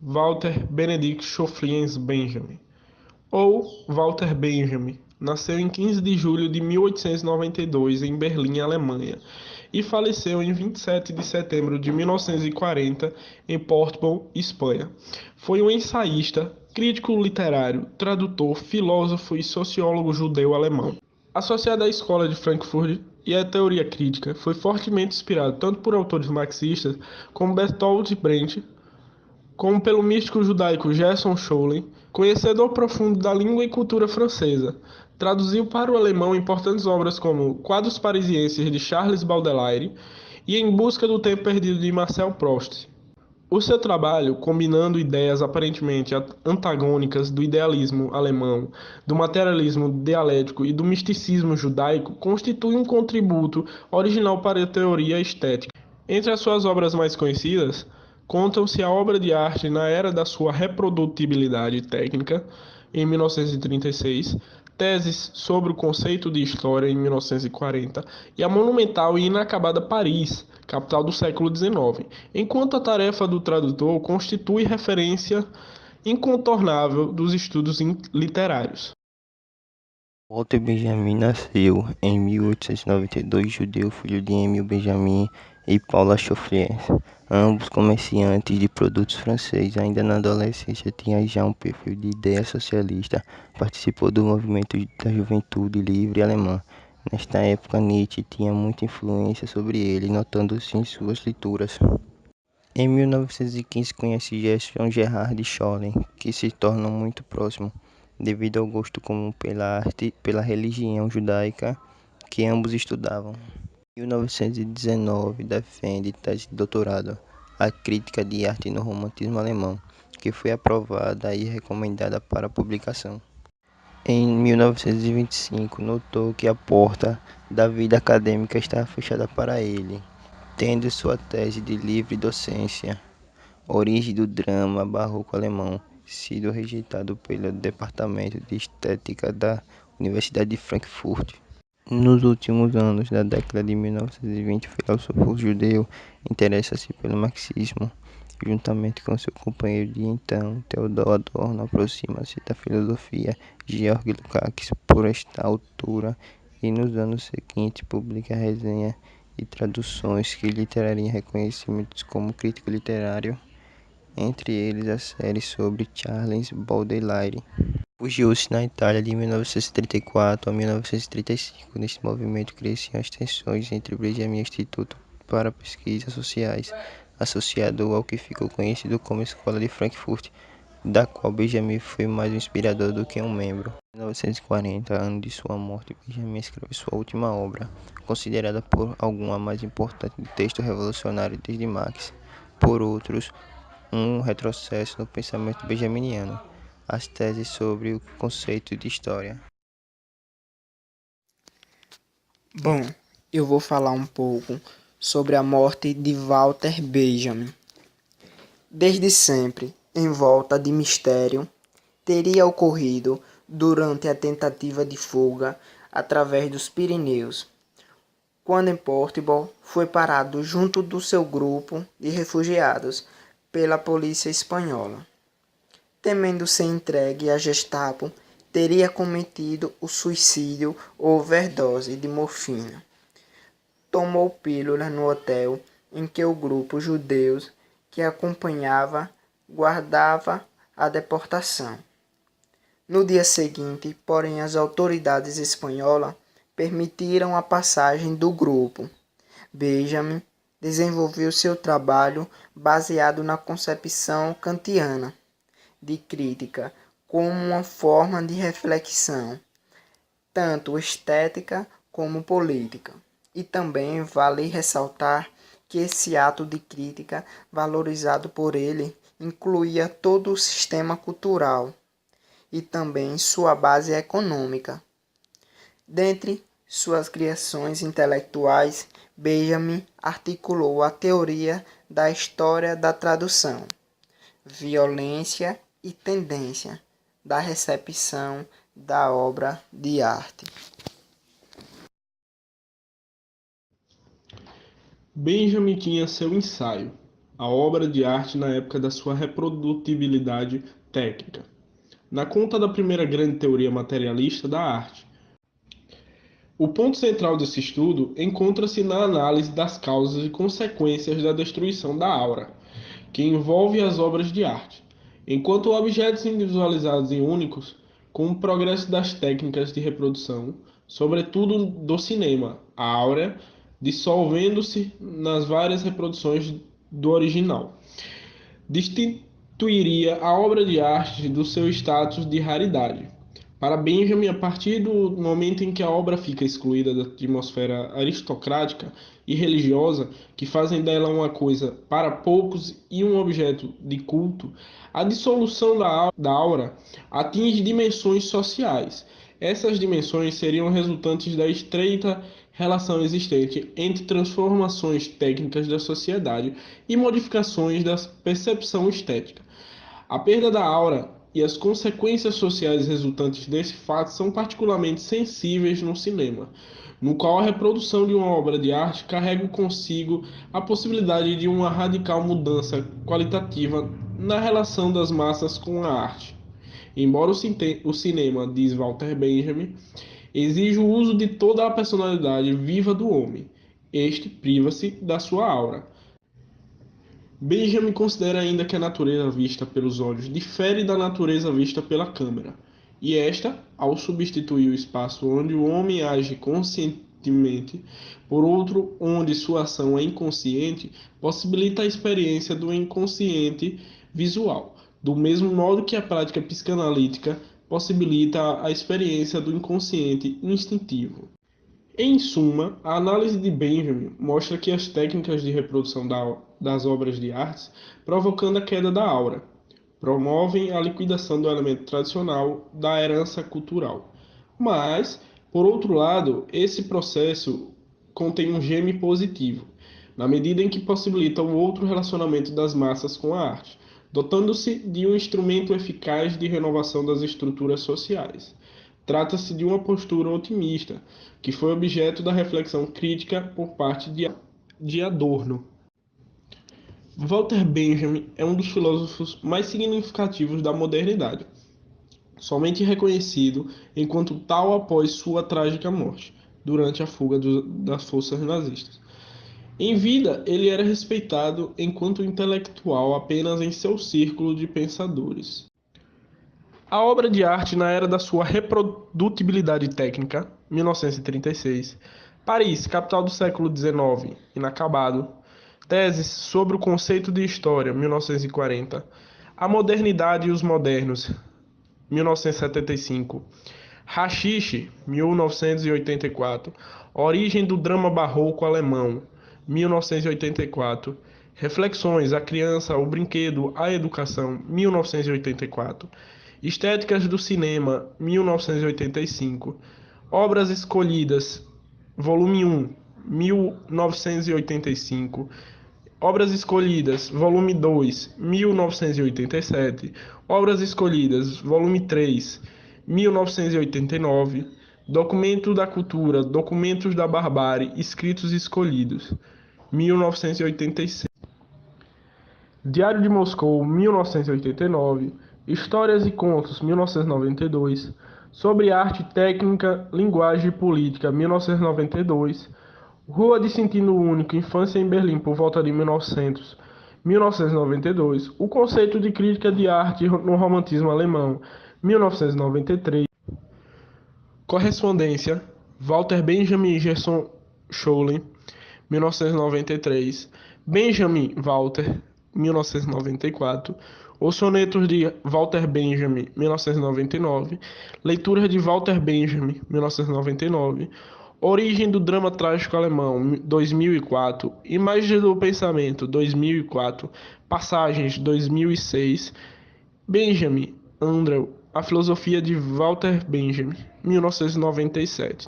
Walter Benedict Schoffliens Benjamin, ou Walter Benjamin, nasceu em 15 de julho de 1892 em Berlim, Alemanha, e faleceu em 27 de setembro de 1940 em Portbou, Espanha. Foi um ensaísta, crítico literário, tradutor, filósofo e sociólogo judeu-alemão. Associado à escola de Frankfurt e à teoria crítica, foi fortemente inspirado tanto por autores marxistas como Bertolt Brecht, como pelo místico judaico Gerson Scholem, conhecedor profundo da língua e cultura francesa. Traduziu para o alemão importantes obras como Quadros Parisienses de Charles Baudelaire e Em Busca do Tempo Perdido de Marcel Proust. O seu trabalho, combinando ideias aparentemente antagônicas do idealismo alemão, do materialismo dialético e do misticismo judaico, constitui um contributo original para a teoria estética. Entre as suas obras mais conhecidas, contam-se a obra de arte na era da sua reprodutibilidade técnica, em 1936, teses sobre o conceito de história, em 1940, e a monumental e inacabada Paris, capital do século XIX, enquanto a tarefa do tradutor constitui referência incontornável dos estudos literários. Walter Benjamin nasceu em 1892, judeu, filho de Émile Benjamin e Paula Schoffliens, ambos comerciantes de produtos franceses. Ainda na adolescência tinha já um perfil de ideia socialista, participou do movimento da juventude livre alemã. Nesta época, Nietzsche tinha muita influência sobre ele, notando-se em suas leituras. Em 1915 conhece Gerson Gerhard Scholem, que se tornam muito próximos, devido ao gosto comum pela arte e pela religião judaica que ambos estudavam. Em 1919 defende tese de doutorado, a crítica de arte no romantismo alemão, que foi aprovada e recomendada para publicação. Em 1925 notou que a porta da vida acadêmica estava fechada para ele, tendo sua tese de livre docência, Origem do drama barroco alemão, sido rejeitado pelo Departamento de Estética da Universidade de Frankfurt. Nos últimos anos da década de 1920, o filósofo judeu interessa-se pelo marxismo, juntamente com seu companheiro de então, Theodor Adorno, aproxima-se da filosofia Georg Lukács por esta altura e nos anos seguintes publica resenha e traduções que lhe trariam reconhecimentos como crítico literário, entre eles a série sobre Charles Baudelaire. Refugiou-se na Itália de 1934 a 1935. Nesse movimento cresciam as tensões entre o Benjamin Instituto para Pesquisas Sociais, associado ao que ficou conhecido como Escola de Frankfurt, da qual Benjamin foi mais um inspirador do que um membro. Em 1940, ano de sua morte, Benjamin escreveu sua última obra, considerada por alguns a mais importante do texto revolucionário desde Marx, por outros um retrocesso no pensamento benjaminiano, as teses sobre o conceito de história. Bom, eu vou falar um pouco sobre a morte de Walter Benjamin. Desde sempre, em volta de mistério, teria ocorrido durante a tentativa de fuga através dos Pirineus, quando em Portbou foi parado junto do seu grupo de refugiados pela polícia espanhola. Temendo ser entregue à Gestapo, teria cometido o suicídio ou overdose de morfina. Tomou pílula no hotel em que o grupo judeus que acompanhava guardava a deportação. No dia seguinte, porém, as autoridades espanholas permitiram a passagem do grupo. Benjamin desenvolveu seu trabalho baseado na concepção kantiana de crítica como uma forma de reflexão, tanto estética como política. E também vale ressaltar que esse ato de crítica, valorizado por ele, incluía todo o sistema cultural e também sua base econômica. Dentre suas criações intelectuais, Benjamin articulou a teoria da história da tradução, violência e tendência da recepção da obra de arte. Benjamin tinha seu ensaio, a obra de arte na época da sua reprodutibilidade técnica, na conta da primeira grande teoria materialista da arte. O ponto central desse estudo encontra-se na análise das causas e consequências da destruição da aura, que envolve as obras de arte, enquanto objetos individualizados e únicos, com o progresso das técnicas de reprodução, sobretudo do cinema, a áurea, dissolvendo-se nas várias reproduções do original, destituiria a obra de arte do seu status de raridade. Para Benjamin, a partir do momento em que a obra fica excluída da atmosfera aristocrática e religiosa, que fazem dela uma coisa para poucos e um objeto de culto, a dissolução da aura atinge dimensões sociais. Essas dimensões seriam resultantes da estreita relação existente entre transformações técnicas da sociedade e modificações da percepção estética. A perda da aura e as consequências sociais resultantes desse fato são particularmente sensíveis no cinema, no qual a reprodução de uma obra de arte carrega consigo a possibilidade de uma radical mudança qualitativa na relação das massas com a arte. Embora o cinema, diz Walter Benjamin, exija o uso de toda a personalidade viva do homem, este priva-se da sua aura. Benjamin considera ainda que a natureza vista pelos olhos difere da natureza vista pela câmera, e esta, ao substituir o espaço onde o homem age conscientemente por outro onde sua ação é inconsciente, possibilita a experiência do inconsciente visual, do mesmo modo que a prática psicanalítica possibilita a experiência do inconsciente instintivo. Em suma, a análise de Benjamin mostra que as técnicas de reprodução das obras de arte, provocando a queda da aura, promovem a liquidação do elemento tradicional da herança cultural. Mas, por outro lado, esse processo contém um germe positivo, na medida em que possibilita o outro relacionamento das massas com a arte, dotando-se de um instrumento eficaz de renovação das estruturas sociais. Trata-se de uma postura otimista, que foi objeto da reflexão crítica por parte de Adorno. Walter Benjamin é um dos filósofos mais significativos da modernidade, somente reconhecido enquanto tal após sua trágica morte, durante a fuga das forças nazistas. Em vida, ele era respeitado enquanto intelectual apenas em seu círculo de pensadores. A obra de arte na era da sua reprodutibilidade técnica, 1936, Paris, capital do século XIX, inacabado, Teses sobre o conceito de história, 1940, A modernidade e os modernos, 1975, Hachiche, 1984, Origem do drama barroco alemão, 1984, Reflexões, a criança, o brinquedo, a educação, 1984, Estéticas do cinema, 1985, Obras escolhidas, volume 1, 1985, Obras escolhidas, volume 2, 1987, Obras escolhidas, volume 3, 1989, Documento da cultura, Documentos da barbárie, Escritos escolhidos, 1986, Diário de Moscou, 1989, Histórias e contos, 1992, Sobre arte, técnica, linguagem e política, 1992, Rua de Sentido Único, Infância em Berlim, por volta de 1992, O conceito de crítica de arte no romantismo alemão, 1993, Correspondência, Walter Benjamin e Gerson Scholem, 1993, Benjamin Walter, 1994, Os Sonetos de Walter Benjamin, 1999, Leituras de Walter Benjamin, 1999, Origem do drama trágico alemão, 2004, Imagens do pensamento, 2004, Passagens, 2006, Benjamin, Andrew, A filosofia de Walter Benjamin, 1997.